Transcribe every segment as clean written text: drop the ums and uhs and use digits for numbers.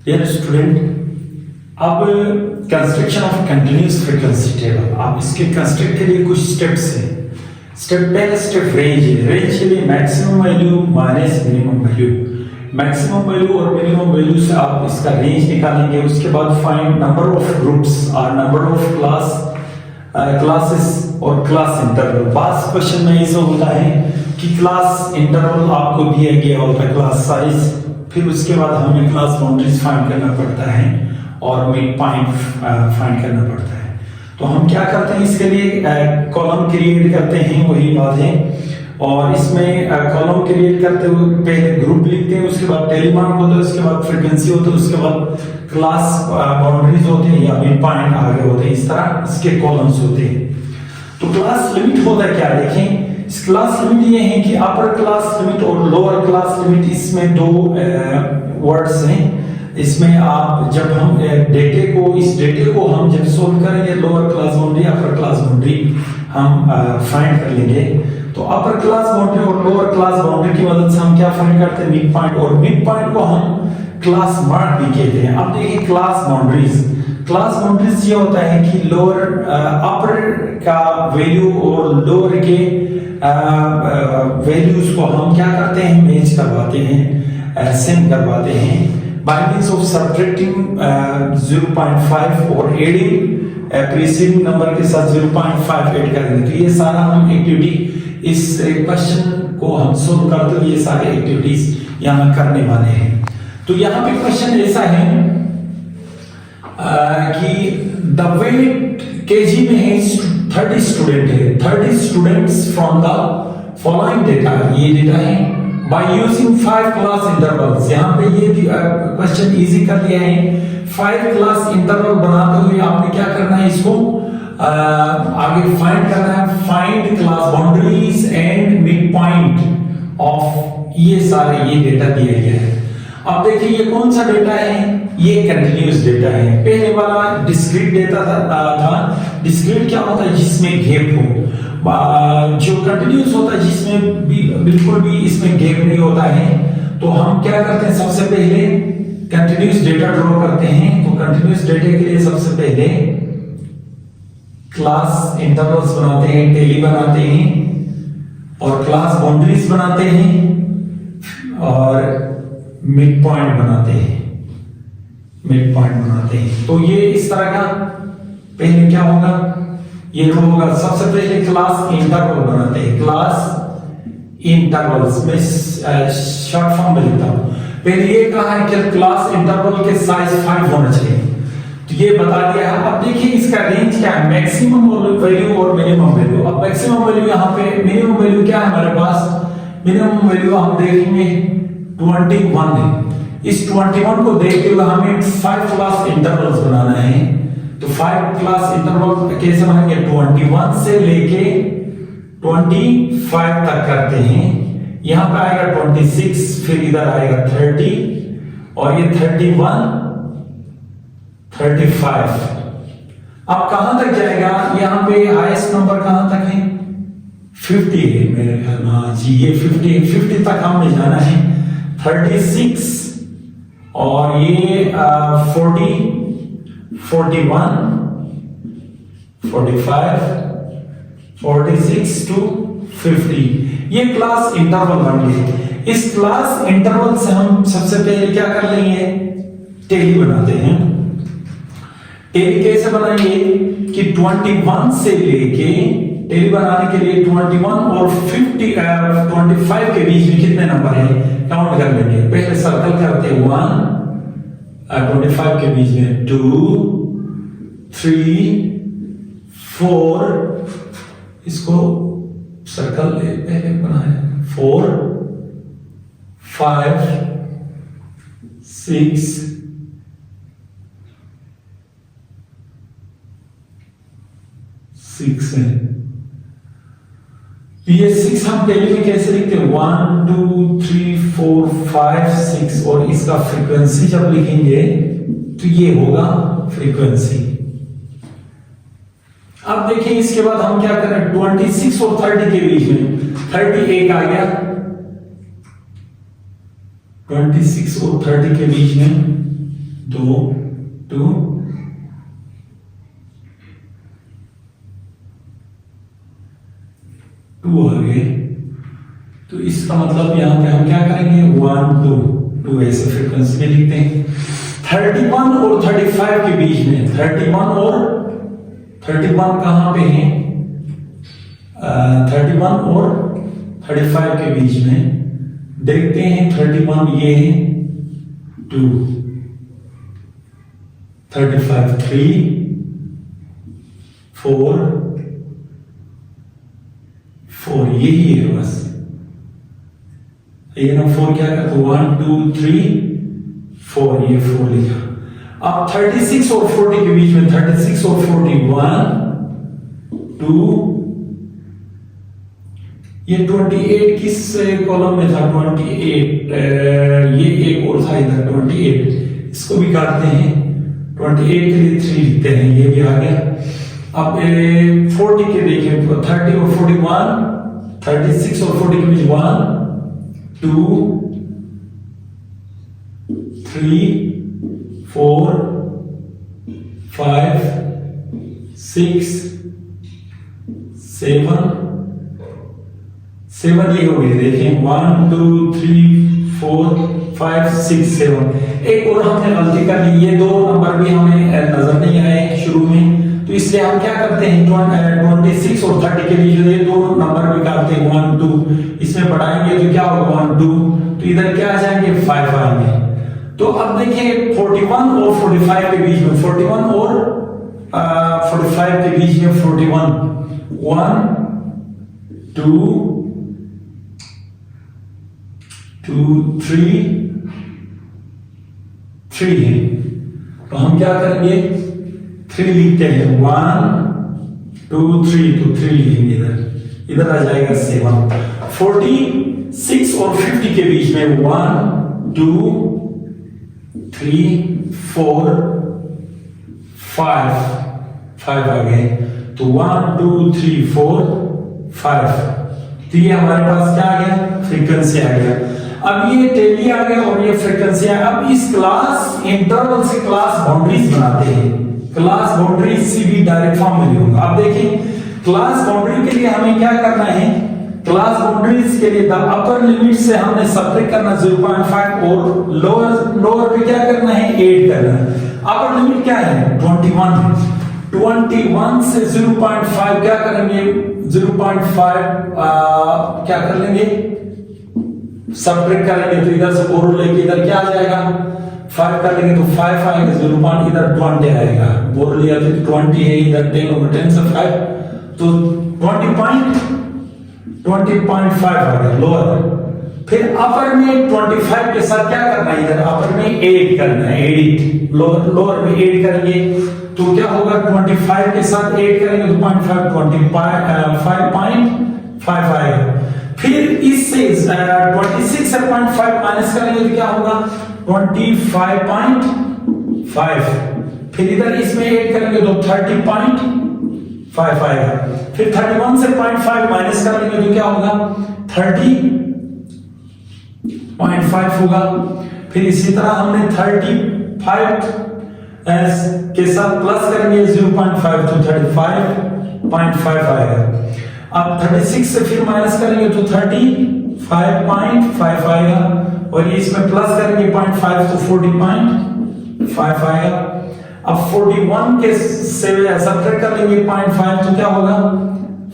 Dear student, अब construction of continuous frequency table, अब इसके कंस्ट्रक्ट के लिए कुछ स्टेप्स हैं। पहला स्टेप रेंज है। रेंज के लिए maximum value minus minimum value, maximum value और मिनिमम वैल्यू से आप इसका रेंज निकालेंगे। उसके बाद फाइंड नंबर ऑफ ग्रुप्स और नंबर ऑफ क्लासेस और क्लास इंटरवल। बास क्वेश्चन में ऐसा होता है कि क्लास इंटरवल आपको दिया गया होता है, क्लास साइज, फिर उसके बाद हमें क्लास बाउंड्रीज फाइंड करना पड़ता है और मिड पॉइंट फाइंड करना पड़ता है। तो हम क्या करते हैं, इसके लिए कॉलम क्रिएट करते हैं, वही बात है। और इसमें कॉलम क्रिएट करते हुए पहले ग्रुप लिखते हैं, उसके बाद टेलीमार्क होता है, उसके बाद फ्रीक्वेंसी होता है, उसके बाद क्लास बाउंड्रीज होते हैं या मिड पॉइंट आगे होते हैं। इस तरह इसके कॉलम्स होते हैं। तो क्लास लिमिट होता है क्या, देखें। इस क्लास लिमिट ये है कि अपर क्लास लिमिट और लोअर क्लास लिमिट, इसमें दो वर्ड्स हैं। इसमें आप जब हम इस डेटे को हम जब सोल्व करेंगे, lower class boundary upper class boundary हम फाइंड कर लेंगे। तो अपर क्लास बाउंड्री और लोअर क्लास बाउंड्री की मदद से हम क्या फाइंड करते हैं, मिड पॉइंट। और मिड पॉइंट को हम क्लास मार्क भी कहते हैं। अब देखिए क्लास बाउंड्रीज ये होता है कि लोअर अपर का वैल्यू और लोअर के वैल्यूज को हम क्या करते हैं, मैच करवाते हैं, सेम करवाते हैं by means of subtracting 0.5 और एडिंग प्रीसीडिंग नंबर के साथ 0.5 ऐड करेंगे। तो ये सारा हम एक्टिविटी, इस क्वेश्चन को हम सोल्व करते हुए ये सारे एक्टिविटीज यहाँ करने वाले हैं। तो यहाँ पे क्वेश्चन ऐसा है कि द वेट केजी में है 30 स्टूडेंट है, 30 students from the following data, ये डेटा है by using 5 क्लास इंटरवल्स। यहाँ पे ये क्वेश्चन इजी कर दिया है। 5 क्लास इंटरवल बनाते हुए आपने क्या करना है, इसको आगे फाइंड करना है। Find class boundaries and mid point of, ये सारे ये डेटा दिया गया है। अब देखिए ये कौन सा डेटा है, ये कंटिन्यूअस डेटा है। पहले वाला डिस्क्रीट डेटा था। डिस्क्रीट क्या होता है, जिसमें गैप हो। जो कंटिन्यूअस होता है जिसमें बिल्कुल भी इसमें गैप नहीं होता है। तो हम क्या करते हैं, सबसे पहले कंटिन्यूअस डेटा ड्रॉ करते हैं। तो कंटिन्यूअस डेटा के लिए सबसे पहले क्लास इंटरवल्स बनाते हैं, टेली बनाते हैं और क्लास बाउंड्रीज बनाते हैं और मिड पॉइंट बनाते हैं। तो ये इस तरह का पहले क्या होगा, ये होगा सबसे पहले क्लास इंटरवल बनाते हैं। क्लास इंटरवल्स में शॉर्ट फॉर्म में लिखता हूं। पहले ये कहा है कि क्लास इंटरवल के साइज 5 होना चाहिए, तो ये बता दिया है। अब देखिए इसका रेंज क्या है, मैक्सिमम वैल्यू और मिनिमम वैल्यू। अब मैक्सिमम वैल्यू यहाँ पे, मिनिमम वैल्यू क्या है हमारे पास, मिनिमम वैल्यू हम देखेंगे 21 है। इस 21 को देखते हुए हमें 5 क्लास इंटरवल्स बनाना है। तो 5 क्लास इंटरवल कैसे बनाएंगे, 21 से लेके 25 तक करते हैं। यहां पे आएगा 26, फिर इधर आएगा 30 और ये 31, 35। अब कहां तक जाएगा, यहां पे हाईएस्ट नंबर कहां तक है, 50 है मेरे ख्याल में। हाँ जी, ये 50 तक हमें जाना है। 36 और ये 40, 41, 45, 46 to 50। ये क्लास इंटरवल बन गए। इस क्लास इंटरवल से हम सबसे पहले क्या कर लेंगे, टेली बनाते हैं। टेली कैसे बनाएंगे कि 21 से लेके, टेली बनाने के लिए 21 और 25 के बीच में कितने नंबर है काउंट कर लेंगे। पहले सर्कल करते हैं 1, 25 के बीच में 2, 3, 4, इसको सर्कल पहले बनाए 4, 5, 6, 6 है। ये 6 हम टेली में कैसे लिखते हैं, 1, 2, 3, 4, 5, 6 और इसका फ्रीक्वेंसी जब लिखेंगे तो ये होगा फ्रीक्वेंसी। अब देखिए इसके बाद हम क्या करें, 26 और 30 के बीच में 31 आ गया, 26 और 30 के बीच में 2 2 2 आ गए। तो इसका मतलब यहां पे हम क्या करेंगे 1 2 2 ऐसे फ्रीक्वेंसी में लिखते हैं। 31 और 35 के बीच में 31 और 31 कहां पे है 31 और 35 के बीच में देखते हैं। 31 ये है 2 35 3 4 4 यही है बस ये ना 4 क्या करते 1 2 3 4 ये 4 लिखा। अब 36 और 40 के बीच में 36 और 40 1 2 ये 28 किस कॉलम में था 28 ये एक और था इधर 28 इसको भी काटते हैं 28 के लिए 3 लिखते हैं ये भी आ गया। अब 40 के देखें 30 और 41 36 और 40 के बीच 1 2 3 4 5 6 7 ये हो गए देखें 1 2 3 4 5 6 7। एक और हमने गलती कर ली ये दो नंबर भी हमें नजर नहीं आए शुरू में तो इसलिए हम क्या करते हैं 26 और 30 के लिए ये दो नंबर भी काटते हैं 1 2 इसमें बढ़ाएंगे तो क्या होगा 1 2 तो इधर क्या आ जाएंगे 5 आएंगे। तो अब देखिए 41 और 45 के बीच में 41 और 45 के बीच में 41 1 2 2 3 3 है तो हम क्या करेंगे 3 लिखते हैं 1 2 3 तो 3 लिखेंगे इधर आ जाएगा 7। 46 और 50 के बीच में 1 2 3 4 5 आ गए तो 1 2 3 4 5 तो ये हमारे पास क्या आ गया फ्रीक्वेंसी आ गया। अब ये टेली आ गया और ये फ्रीक्वेंसी आ गया। अब इस क्लास इंटरवल से क्लास बाउंड्रीज बनाते हैं। क्लास बाउंड्रीज से भी डायरेक्ट फॉर्म में लिखूंगा। अब देखिए क्लास बाउंड्री के लिए हमें क्या करना है क्लास बाउंड्रीज के लिए अपर लिमिट से हमने सब्ट्रैक्ट करना 0.5 और लोअर पे क्या करना है 8 करना है। अपर लिमिट क्या है 21 से 0.5 क्या करेंगे 0.5 क्या कर लेंगे सब्ट्रैक्ट करेंगे तो इधर से बोरो लेके इधर क्या आ जाएगा 5 कर लेंगे तो 5 आएगा 0. इधर 20 आएगा बोरो लिया तो 20 है इधर 10 over 10 से 5 तो 20.5 आ गया लोअर। फिर अपर में 25 के साथ क्या करना है इधर अपर में 8 करना है 8 लोअर में 8 करेंगे तो क्या होगा 25 के साथ 8 करेंगे तो 5.5 आएगा। फिर इससे 26 से 0.5 माइनस करेंगे तो क्या होगा 25.5 फिर इधर इसमें 8 करेंगे तो 30.5 आएगा। फिर 31 से 0.5 माइनस करेंगे तो क्या होगा 30.5 होगा। फिर इसी तरह हमने 35 के साथ प्लस करेंगे 0.5 तो 35.5 आएगा। अब 36 से फिर माइनस करेंगे तो 35.5 आएगा और ये इसमें प्लस करेंगे 0.5 तो 40.5 आएगा। अब 41 के से सब्ट्रैक्ट कर लेंगे 0.5 तो क्या होगा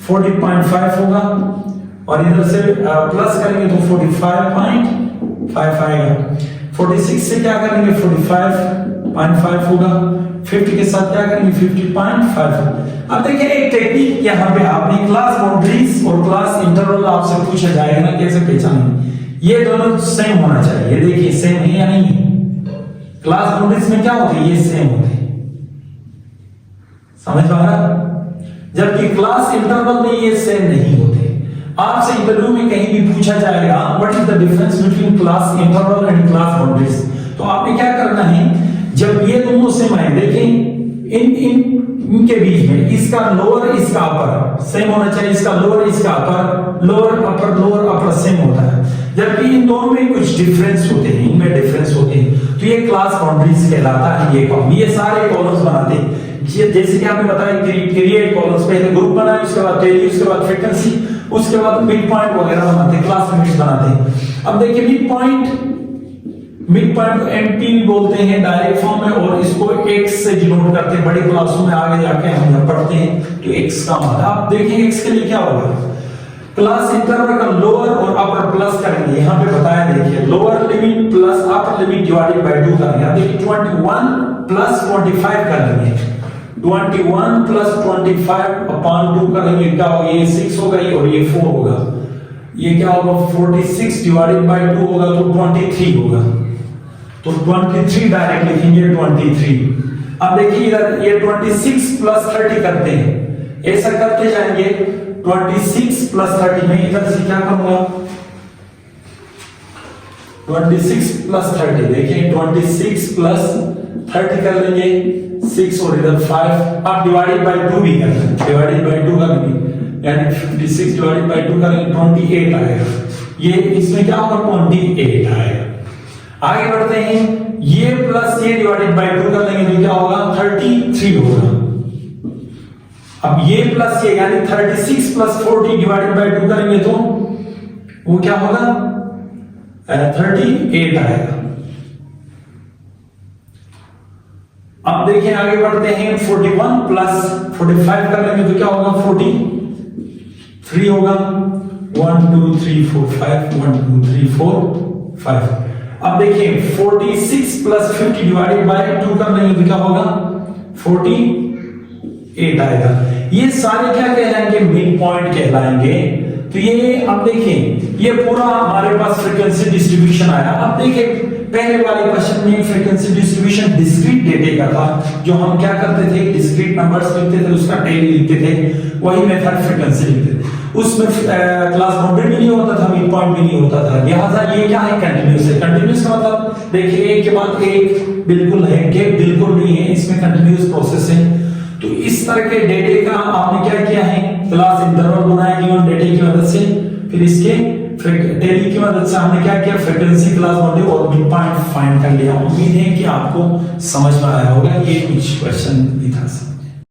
40.5 होगा और इधर से प्लस करेंगे तो 45.5 आएगा। 46 से क्या करेंगे 45.5 होगा। 50 के साथ क्या करेंगे 50.5। अब देखिए एक टेक्निक यहाँ पे आपने क्लास बाउंड्रीज और क्लास इंटरवल आपसे पूछा जाएगा ना कैसे पहचानेंगे ये दोनों सेम होना चाहिए। देखिए सेम है या नहीं क्लास बाउंड्रीज में क्या होते हैं ये सेम होते हैं समझ पा रहा जबकि क्लास इंटरवल में ये सेम नहीं होते। आपसे इंटरव्यू में कहीं भी पूछा जाएगा what is the difference between class interval and class boundaries तो आपने क्या करना है जब ये दोनों सेम आए देखें इनके बीच में इसका लोअर इसका अपर सेम होना चाहिए। इसका लोअर इसका अपर लोअर अपर सेम होता है। जबकि इन दोनों में कुछ डिफरेंस होते हैं, इनमें डिफरेंस होते हैं, तो ये क्लास बाउंड्रीज कहलाता है। ये कॉलम, ये सारे कॉलम्स बनाते हैं, जैसे कि आपने बताया क्रिएट कॉलम्स, पहले ग्रुप बनाए, उसके बाद टेली, उसके बाद फ्रीक्वेंसी, उसके बाद मिड पॉइंट वगैरह बनाते हैं, क्लास लिमिट्स बनाते हैं। अब देखिए मिड पॉइंट को एमपी बोलते हैं डायरेक्ट फॉर्म में, और इसको एक्स से डिनोट करते हैं। बड़ी क्लासों में आगे जाके हम पढ़ते हैं तो एक्स का मतलब, आप देखिए एक्स के लिए क्या होगा, क्लास इंटरवल का लोअर और अपर प्लस करेंगे, यहाँ पे बताया, देखिए lower limit plus upper limit divided by 2 करेंगे। अब देखिए 21 प्लस 25 कर लेंगे, 21 प्लस 25 अपॉन 2 करेंगे, क्या होगा, ये 6 होगा और ये 4 होगा, ये क्या होगा 46 डिवाइडेड बाय 2 होगा तो 23 होगा, तो 23 डायरेक्ट लिखेंगे 23। अब देखिए इधर ये 26 प्लस 30 करते हैं, ऐसा करते जाएंगे 26 प्लस 30, मैं इधर से क्या करूंगा 26 प्लस 30, देखिए 26 प्लस 30 कर लेंगे 6 और इधर 5, अब डिवाइडेड बाय 2 भी कर लेंगे, डिवाइडेड बाय 2 करेंगे, यानी 56 डिवाइडेड बाय 2 करेंगे 28 आएगा, ये इसमें क्या होगा 28 आएगा। आगे बढ़ते हैं, ये प्लस ये डिवाइडेड बाय 2 कर लेंगे तो क्या होगा 33 होगा। अब ये प्लस ये यानी 36 प्लस 40 डिवाइडेड बाय 2 करेंगे तो वो क्या होगा 38 आएगा। अब देखिए आगे बढ़ते हैं, 41 प्लस 45 कर लेंगे तो क्या होगा 43 होगा, 1 2 3 4 5, 1 2 3 4 5। अब देखिए 46 प्लस 50 डिवाइडेड बाय 2 कर लेंगे तो क्या होगा 48 आएगा। ये सारे क्या कहलाएंगे, मिड पॉइंट कहलाएंगे। तो ये अब देखिए ये पूरा हमारे पास फ्रीक्वेंसी डिस्ट्रीब्यूशन आया। अब देखिए पहले वाले क्वेश्चन में फ्रीक्वेंसी डिस्ट्रीब्यूशन डिस्क्रीट डेटा का था, जो हम क्या करते थे डिस्क्रीट नंबर्स लिखते थे, उसका टेली लिखते थे, वही मेथड फ्रीक्वेंसी लिखते थे। उसमें क्लास बाउंड्री भी नहीं होता था, मिड पॉइंट भी नहीं होता था। लिहाजा ये क्या है कंटीन्यूअस है। कंटीन्यूअस का मतलब देखिए एक के बाद एक बिल्कुल है, गैप बिल्कुल नहीं है, इसमें कंटीन्यूअस प्रोसेस है। तो इस तरह के डेटे का आपने क्या किया है, क्लास इंटरवल बनाया गिवन डेटे की मदद से, फिर इसके टेली की मदद से हमने क्या किया फ्रीक्वेंसी क्लास बाउंड्री और मिड पॉइंट फाइंड कर लिया। उम्मीद है कि आपको समझ में आया होगा। ये कुछ क्वेश्चन भी था।